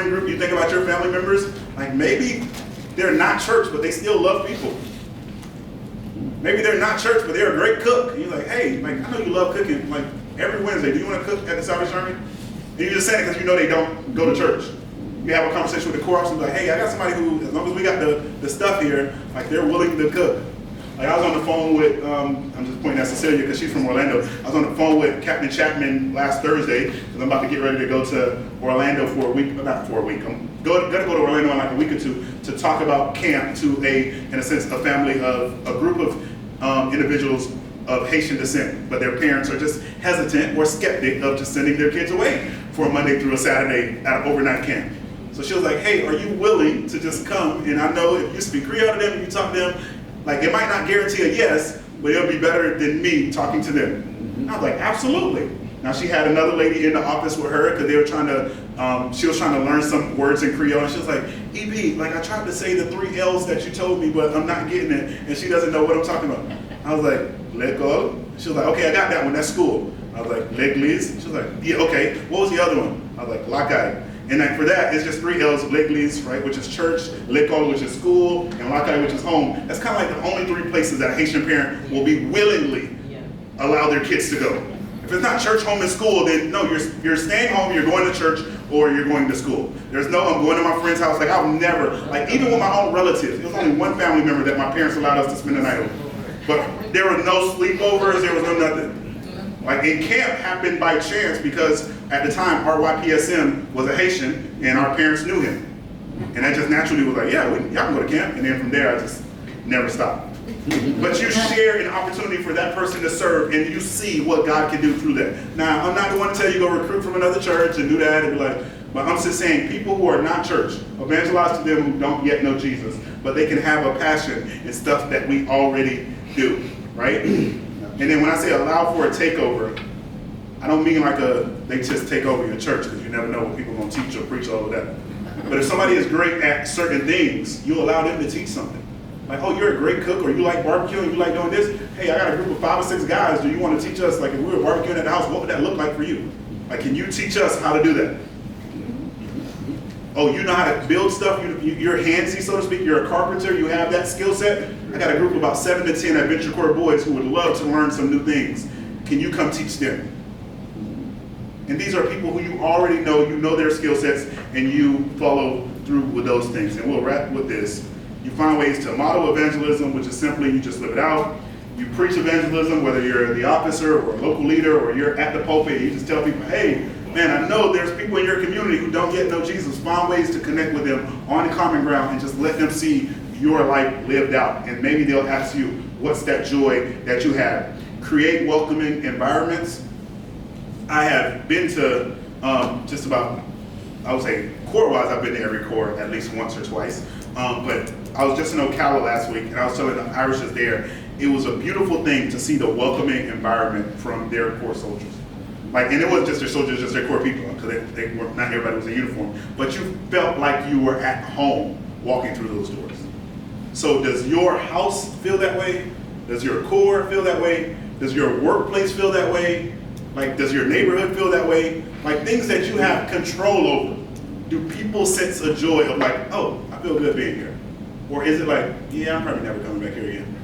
friend group, you think about your family members, like maybe they're not church, but they still love people. Maybe they're not church, but they're a great cook. And you're like, hey, like I know you love cooking. Like every Wednesday, do you want to cook at the Salvation Army? And you just say it because you know they don't go to church. You have a conversation with the core officer and be like, hey, I got somebody who, as long as we got the stuff here, like they're willing to cook. Like I was on the phone with, I'm just pointing at Cecilia because she's from Orlando. I was on the phone with Captain Chapman last Thursday because I'm about to get ready to go to Orlando for a week, not for a week. I'm going to go to Orlando in like a week or two to talk about camp to in a sense, a family of, a group of individuals of Haitian descent, but their parents are just hesitant or skeptic of just sending their kids away for a Monday through a Saturday at an overnight camp. So she was like, hey, are you willing to just come? And I know if you speak Creole to them, you talk to them, like it might not guarantee a yes, but it'll be better than me talking to them. And I was like, absolutely. Now she had another lady in the office with her because they were trying to, she was trying to learn some words in Creole, and she was like, EP, like I tried to say the 3 L's that you told me, but I'm not getting it, and she doesn't know what I'm talking about. I was like, l'école? She was like, okay, I got that one, that's school. I was like, l'église? She was like, yeah, okay. What was the other one? I was like, l'accueil. And like for that, it's just 3 L's, l'église, right, which is church, l'école, which is school, and l'accueil, which is home. That's kind of like the only 3 places that a Haitian parent will be willingly allow their kids to go. If it's not church, home, and school, then no, you're staying home, you're going to church, or you're going to school. There's no, I'm going to my friend's house. Like I've never, like even with my own relatives, there was only one family member that my parents allowed us to spend the night with. But there were no sleepovers, there was no nothing. Like in camp happened by chance because at the time our YPSM was a Haitian and our parents knew him. And that just naturally was like, yeah, y'all can go to camp. And then from there I just never stopped. But you share an opportunity for that person to serve and you see what God can do through that. Now, I'm not the one to tell you go recruit from another church and do that and be like, but I'm just saying people who are not church, evangelize to them who don't yet know Jesus, but they can have a passion in stuff that we already do, right? And then when I say allow for a takeover, I don't mean like they just take over your church because you never know what people are going to teach or preach or all of that. But if somebody is great at certain things, you allow them to teach something. Like, oh, you're a great cook, or you like barbecuing, you like doing this. Hey, I got a group of 5 or 6 guys. Do you want to teach us, like if we were barbecuing at the house, what would that look like for you? Like, can you teach us how to do that? Oh, you know how to build stuff? You're handsy, so to speak. You're a carpenter. You have that skill set. I got a group of about 7 to 10 Adventure Corps boys who would love to learn some new things. Can you come teach them? And these are people who you already know, you know their skill sets, and you follow through with those things. And we'll wrap with this. You find ways to model evangelism, which is simply you just live it out. You preach evangelism, whether you're the officer or a local leader or you're at the pulpit, you just tell people, hey, man, I know there's people in your community who don't yet know Jesus. Find ways to connect with them on common ground and just let them see your life lived out. And maybe they'll ask you, what's that joy that you have? Create welcoming environments. I have been to just about, I would say, Corps-wise, I've been to every Corps at least once or twice. But I was just in Ocala last week, and I was telling the Irishes there, it was a beautiful thing to see the welcoming environment from their Corps soldiers. Like, and it wasn't just their soldiers, just their Corps people, because they were, not everybody was in uniform, but you felt like you were at home walking through those doors. So does your house feel that way? Does your Corps feel that way? Does your workplace feel that way? Like, does your neighborhood feel that way? Like, things that you have control over. Do people sense a joy of like, oh, I feel good being here? Or is it like, yeah, I'm probably never coming back here again?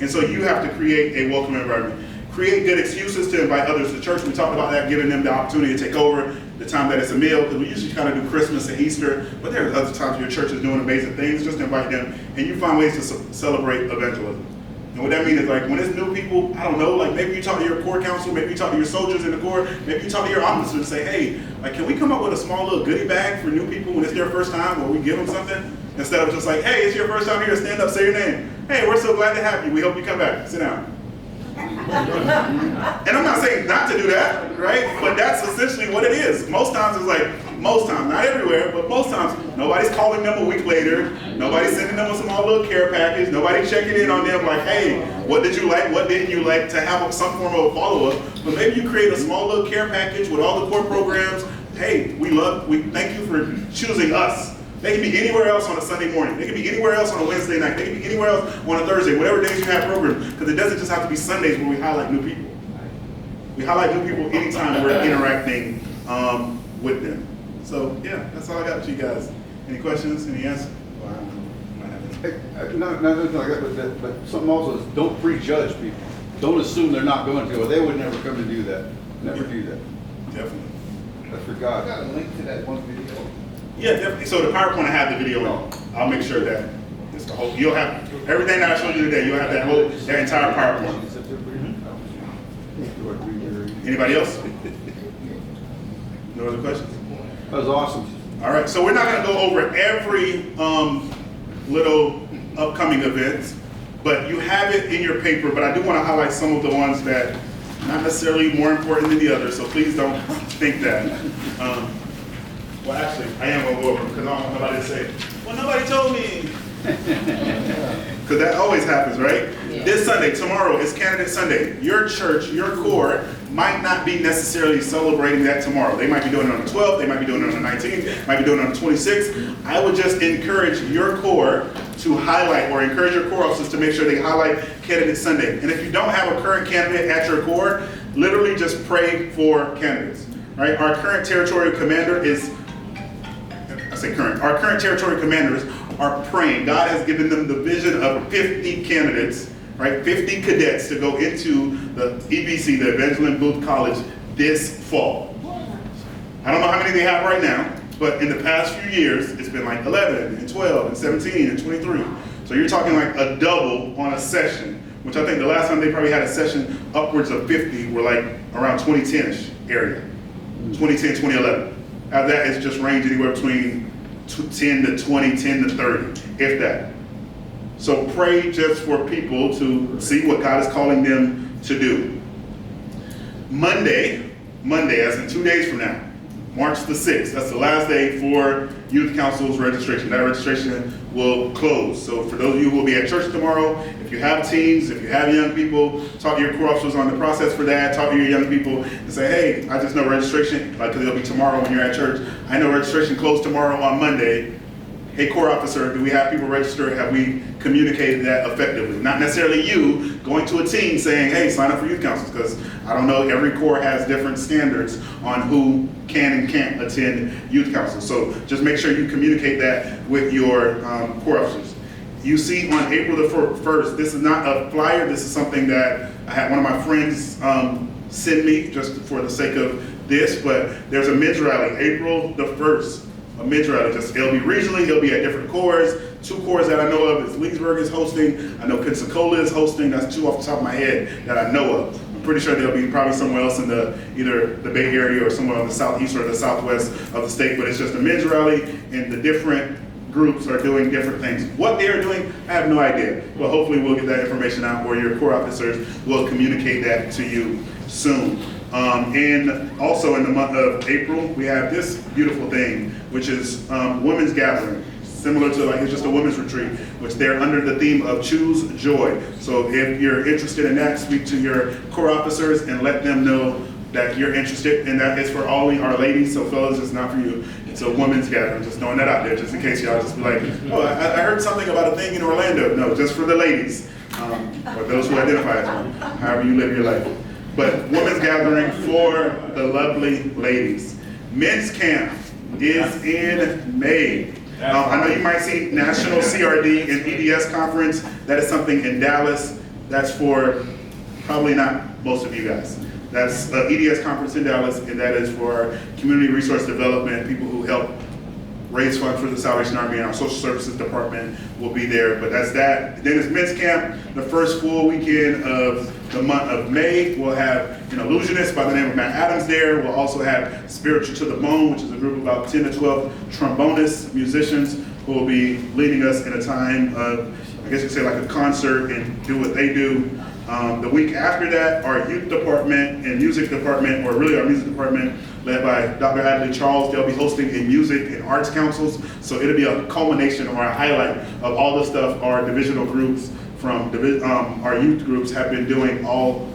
And so you have to create a welcoming environment. Create good excuses to invite others to church. We talked about that, giving them the opportunity to take over the time that it's a meal, because we usually kind of do Christmas and Easter, but there are other times your church is doing amazing things. Just invite them, and you find ways to celebrate evangelism. And what that means is, like, when it's new people, I don't know, like maybe you talk to your Corps council, maybe you talk to your soldiers in the Corps, maybe you talk to your officers and say, hey, like, can we come up with a small little goodie bag for new people when it's their first time, where we give them something? Instead of just like, hey, it's your first time here, stand up, say your name. Hey, we're so glad to have you. We hope you come back. Sit down. And I'm not saying not to do that, right? But that's essentially what it is. Most times it's like, most times, not everywhere, but most times, nobody's calling them a week later. Nobody's sending them a small little care package. Nobody's checking in on them like, hey, what did you like? What didn't you like? To have some form of a follow-up. But maybe you create a small little care package with all the core programs. Hey, we thank you for choosing us. They can be anywhere else on a Sunday morning. They can be anywhere else on a Wednesday night. They can be anywhere else on a Thursday, whatever days you have programs. Because it doesn't just have to be Sundays where we highlight new people. We highlight new people anytime we're interacting with them. So yeah, that's all I got for you guys. Any questions? Any answers? Well, I don't know. Not nothing like that, but something also is don't prejudge people. Don't assume they're not going to, or they would never come and do that. Never do that. Definitely. That's for God. I got a link to that one video. Yeah, definitely. So the PowerPoint, I have the video in. I'll make sure that it's the whole. You'll have everything that I showed you today. You'll have that entire PowerPoint. Anybody else? No other questions? That was awesome. All right. So we're not going to go over every little upcoming events, but you have it in your paper. But I do want to highlight some of the ones that not necessarily more important than the others. So please don't think that. Well, actually, I am going to go over them because I don't want nobody to say, well, nobody told me. Because that always happens, right? Yeah. This Sunday, tomorrow, is Candidate Sunday. Your church, your core, might not be necessarily celebrating that tomorrow. They might be doing it on the 12th, they might be doing it on the 19th, might be doing it on the 26th. I would just encourage your core to highlight, or encourage your core officers to make sure they highlight Candidate Sunday. And if you don't have a current candidate at your core, literally just pray for candidates, right? Our current territorial commander is, our current territorial commanders are praying. God has given them the vision of 50 candidates, right? 50 cadets to go into the EBC, the Evangeline Booth College, this fall. I don't know how many they have right now, but in the past few years, it's been like 11 and 12 and 17 and 23. So you're talking like a double on a session, which I think the last time they probably had a session upwards of 50 were like around 2010-ish area, 2010, 2011. After that, it's just ranged anywhere between 10 to 20, 10 to 30, if that. So pray just for people to see what God is calling them to do. Monday, as in 2 days from now, March the 6th, that's the last day for Youth Council's registration. That registration will close. So for those of you who will be at church tomorrow, if you have teens, if you have young people, talk to your core officers on the process for that. Talk to your young people and say, hey, I just know registration, like, because it'll be tomorrow when you're at church. I know registration closed tomorrow on Monday. Hey, core officer, do we have people registered? Have we communicated that effectively? Not necessarily you going to a team saying, hey, sign up for youth councils, because I don't know, every core has different standards on who can and can't attend youth council. So just make sure you communicate that with your core officers. You see on April the 1st, this is not a flyer, this is something that I had one of my friends send me just for the sake of this, but there's a men's rally, April the 1st. A men's rally, it'll be regionally, it'll be at different cores. 2 cores that I know of is Leesburg is hosting, I know Pensacola is hosting, that's 2 off the top of my head that I know of. I'm pretty sure they'll be probably somewhere else in either the Bay Area or somewhere on the southeast or the southwest of the state, but it's just a men's rally, and the different groups are doing different things. What they are doing, I have no idea, but hopefully we'll get that information out, or your core officers will communicate that to you soon. And also in the month of April, we have this beautiful thing, which is women's gathering, similar to like it's just a women's retreat, which they're under the theme of Choose Joy. So if you're interested in that, speak to your core officers and let them know that you're interested, and that is for all our ladies. So fellas, it's not for you. It's a women's gathering, just throwing that out there, just in case y'all just be like, oh, I heard something about a thing in Orlando. No, just for the ladies, or those who identify as one, however you live your life. But women's gathering for the lovely ladies. Men's camp is in May. I know you might see National CRD and EDS conference. That is something in Dallas. That's for probably not most of you guys. That's EDS conference in Dallas, and that is for community resource development, people who help raise funds for the Salvation Army, and our social services department will be there. But that's that. Then it's men's camp. The first full weekend of the month of May, we'll have an illusionist by the name of Matt Adams there. We'll also have Spiritual to the Bone, which is a group of about 10 to 12 trombonists, musicians, who will be leading us in a time of, I guess you could say, like a concert and do what they do. The week after that, our youth department and music department, or really our music department, led by Dr. Adley Charles, they'll be hosting a music and arts councils. So it'll be a culmination or a highlight of all the stuff our divisional groups from our youth groups have been doing all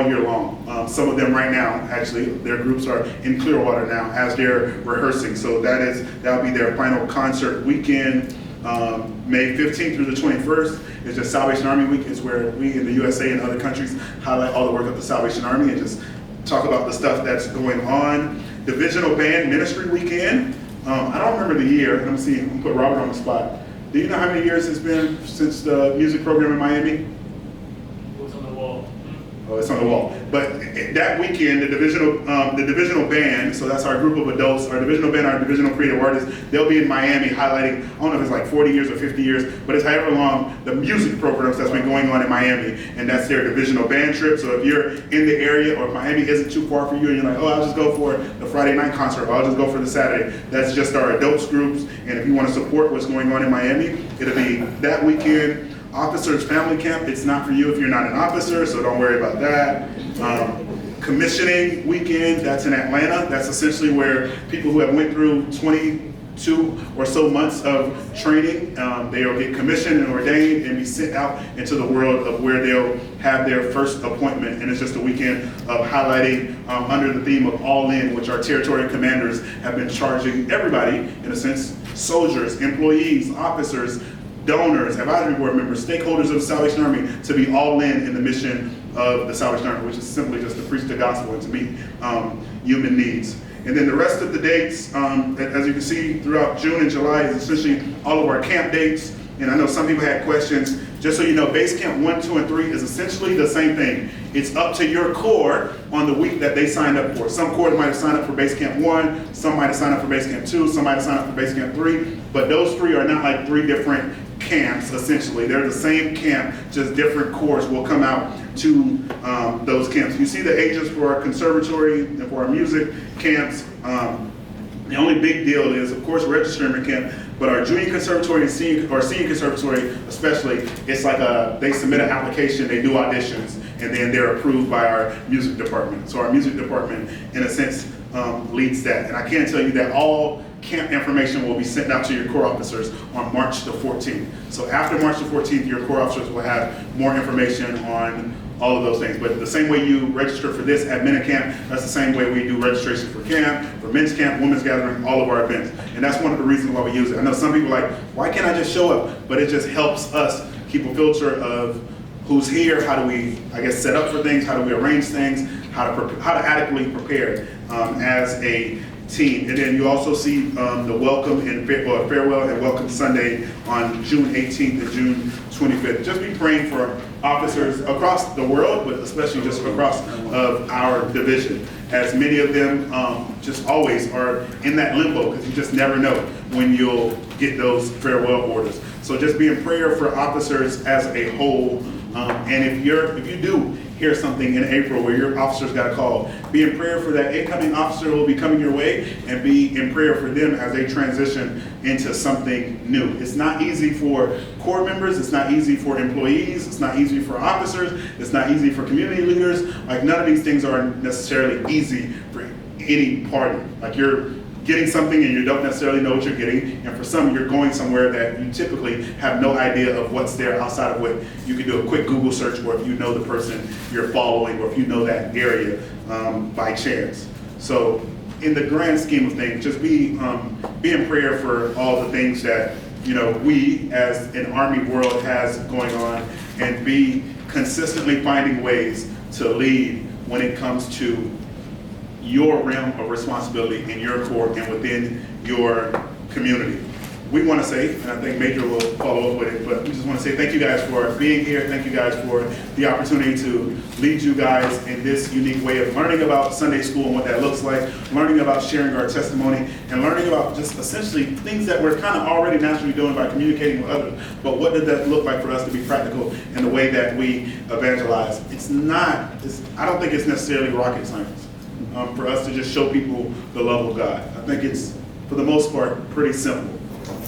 year long. Some of them right now, actually, their groups are in Clearwater now as they're rehearsing. So that'll be their final concert weekend. May 15th through the 21st is just Salvation Army Week. It's where we in the USA and other countries highlight all the work of the Salvation Army and just talk about the stuff that's going on. Divisional Band Ministry Weekend. I don't remember the year. Let me see. I'm gonna put Robert on the spot. Do you know how many years it's been since the music program in Miami? What's on the wall? Oh, it's on the wall. But that weekend, the divisional band, so that's our group of adults, our divisional band, our divisional creative artists, they'll be in Miami highlighting, I don't know if it's like 40 years or 50 years, but it's however long the music programs that's been going on in Miami, and that's their divisional band trip. So if you're in the area or if Miami isn't too far for you and you're like, oh, I'll just go for the Friday night concert, or I'll just go for the Saturday, that's just our adults groups. And if you want to support what's going on in Miami, it'll be that weekend. Officers Family Camp, it's not for you if you're not an officer, so don't worry about that. Commissioning weekend, that's in Atlanta. That's essentially where people who have went through 22 or so months of training, they'll get commissioned and ordained and be sent out into the world of where they'll have their first appointment. And it's just a weekend of highlighting under the theme of All In, which our territory commanders have been charging everybody, in a sense, soldiers, employees, officers, donors, advisory board members, stakeholders of the Salvation Army, to be all in the mission of the Salvation Army, which is simply just to preach the gospel and to meet human needs. And then the rest of the dates, as you can see throughout June and July, is essentially all of our camp dates. And I know some people had questions. Just so you know, Base Camp 1, 2, and 3 is essentially the same thing. It's up to your corps on the week that they signed up for. Some corps might have signed up for Base Camp 1, some might have signed up for Base Camp 2, some might have signed up for Base Camp 3, but those three are not like three different camps, essentially. They're the same camp, just different corps will come out to those camps. You see the ages for our conservatory and for our music camps. The only big deal is, of course, registering camp, but our junior conservatory and senior conservatory especially, it's like they submit an application, they do auditions, and then they're approved by our music department. So our music department, in a sense, leads that. And I can tell you that all camp information will be sent out to your corps officers on March the 14th. So after March the 14th, your corps officers will have more information on all of those things. But the same way you register for this at Men Camp, that's the same way we do registration for camp, for men's camp, women's gathering, all of our events. And that's one of the reasons why we use it. I know some people are like, why can't I just show up? But it just helps us keep a filter of who's here, how do we, I guess, set up for things, how do we arrange things, how to adequately prepare as a team. And then you also see the welcome and farewell and welcome Sunday on June 18th and June 25th. Just be praying for officers across the world, but especially just across of our division, as many of them just always are in that limbo, because you just never know when you'll get those farewell orders. So just be in prayer for officers as a whole. And if you do hear something in April where your officers got a call, be in prayer for that incoming officer who will be coming your way, and be in prayer for them as they transition into something new. It's not easy for corps members, it's not easy for employees, it's not easy for officers, it's not easy for community leaders. Like, none of these things are necessarily easy for any party. Like, you're getting something and you don't necessarily know what you're getting, and for some you're going somewhere that you typically have no idea of what's there outside of what you can do a quick Google search, or if you know the person you're following, or if you know that area by chance. So in the grand scheme of things, just be in prayer for all the things that we as an Army world has going on, and be consistently finding ways to lead when it comes to your realm of responsibility in your corps and within your community. We want to say, and I think Major will follow up with it, but we just want to say thank you guys for being here. Thank you guys for the opportunity to lead you guys in this unique way of learning about Sunday school and what that looks like, learning about sharing our testimony, and learning about just essentially things that we're kind of already naturally doing by communicating with others. But what did that look like for us to be practical in the way that we evangelize? I don't think it's necessarily rocket science. For us to just show people the love of God. I think it's, for the most part, pretty simple.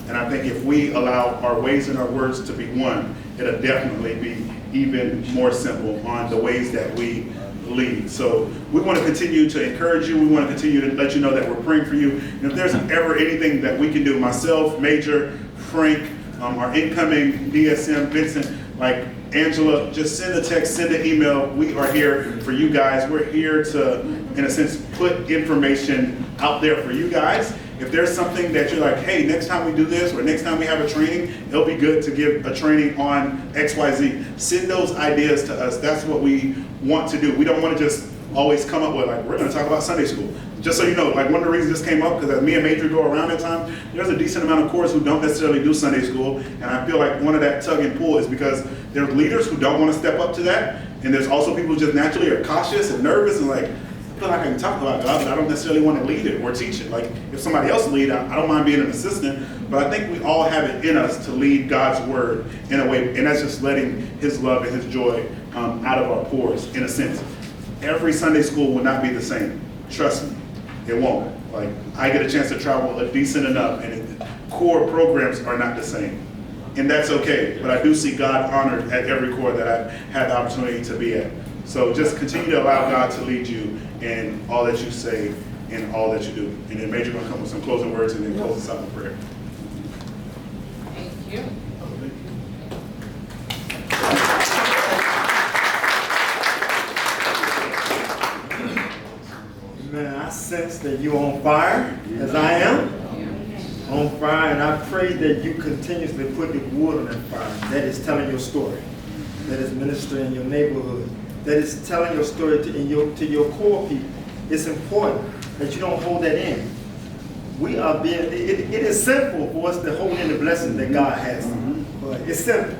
And I think if we allow our ways and our words to be one, it'll definitely be even more simple on the ways that we lead. So we want to continue to encourage you. We want to continue to let you know that we're praying for you. And if there's ever anything that we can do, myself, Major, Frank, our incoming DSM, Vincent, like Angela, just send a text, send an email. We are here for you guys. We're here to, in a sense, put information out there for you guys. If there's something that you're like, hey, next time we do this, or next time we have a training, it'll be good to give a training on XYZ. Send those ideas to us. That's what we want to do. We don't want to just always come up with, like, we're going to talk about Sunday school. Just so you know, like one of the reasons this came up, because as me and Major go around at times, there's a decent amount of chorus who don't necessarily do Sunday school, and I feel like one of that tug and pull is because there's leaders who don't want to step up to that, and there's also people who just naturally are cautious and nervous and like, I feel like I can talk about God, but I don't necessarily want to lead it or teach it. Like if somebody else lead, I don't mind being an assistant, but I think we all have it in us to lead God's word in a way, and that's just letting His love and His joy out of our pores, in a sense. Every Sunday school will not be the same. Trust me, it won't. Like I get a chance to travel a decent enough, and core programs are not the same, and that's okay. But I do see God honored at every core that I've had the opportunity to be at. So just continue to allow God to lead you in all that you say and all that you do. And then Major gonna come with some closing words and then close us out in prayer. Thank you. Man, I sense that you're on fire, as I am. On fire, and I pray that you continuously put the wood on that fire. That is telling your story. That is ministering in your neighborhood. That is telling your story to your core people. It's important that you don't hold that in. We are being, it is simple for us to hold in the blessing that God has. But it's simple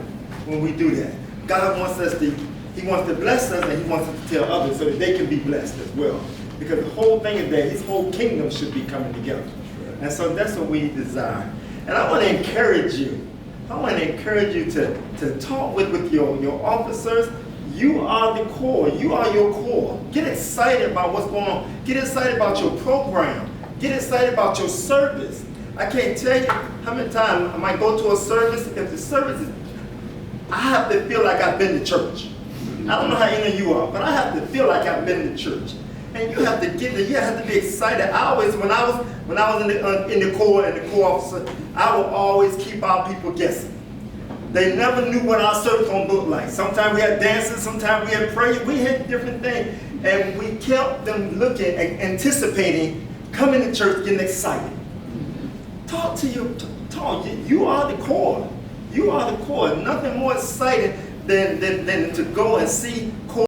when we do that. God wants us to, He wants to bless us, and He wants us to tell others so that they can be blessed as well. Because the whole thing is that His whole kingdom should be coming together. And so that's what we desire. And I want to encourage you. I want to encourage you to talk with your officers. You are the core. You are your core. Get excited about what's going on. Get excited about your program. Get excited about your service. I can't tell you how many times I might go to a service. If the service is, I have to feel like I've been to church. I don't know how any of you are, but I have to feel like I've been to church. And you have to get there. You have to be excited. I always, when I was in the corps and the corps officer, I would always keep our people guessing. They never knew what our service gonna look like. Sometimes we had dances, sometimes we had prayer. We had different things, and we kept them looking and anticipating, coming to church, getting excited. Talk to you. Talk. You are the core. You are the core. Nothing more exciting than to go and see core